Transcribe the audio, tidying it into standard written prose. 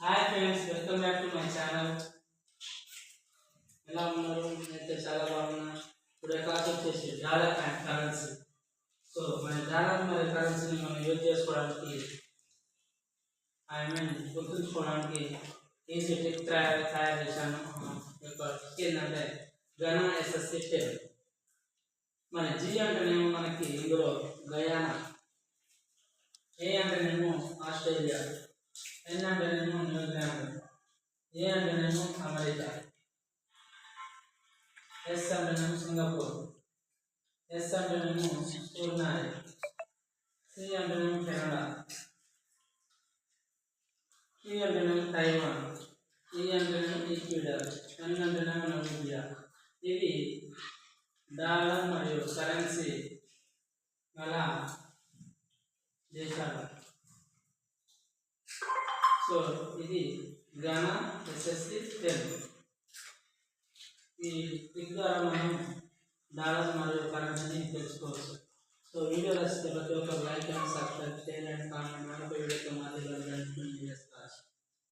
Hi friends, welcome back to my channel. ఎలా ఉన్నారు? నేనైతే చాలా బాగున్నా. ఇప్పుడు క్లాస్ వచ్చేసి డాలర్ అండ్ కరెన్సీ. సో మన డాలర్ మరియు కరెన్సీని మనం యూజ్ చేసుకోవడానికి గుర్తుంచుకోవడానికి ఈజీ ట్రిక్ తయారు చేశాను. ఏంటంటే గనా ఎస్ఎస్సి టెన్. మన జీ అంటేనేమో మనకి ఇందులో గయానా, ఏ అంటేనేమో ఆస్ట్రేలియా, ఎన్ అంటేనేమో న్యూజిలాండ్, ఏ అంటేనేమో అమెరికా, ఎస్ అంటేనేమో సింగపూర్, ఎస్ అంటేనేమో సూర్నారి, సి అంటేనేమో కెనడా, కి అంటేనేమో తైవాన్, ఈ అంటేనేమో ఈక్వెడార్, ఎన్ అంటేనేమో నమీబియా. ఇవి డాలర్ మరియు కరెన్సీ గల దేశాలు. సో ఇది గానా ఎస్ఎస్సి 10. ఈ ట్రిక్ ద్వారా మనం డాలర్ మరియు కరెన్సీని తెలుసుకోవచ్చు. సో వీడియో నచ్చితే ప్రతి ఒక్క లైక్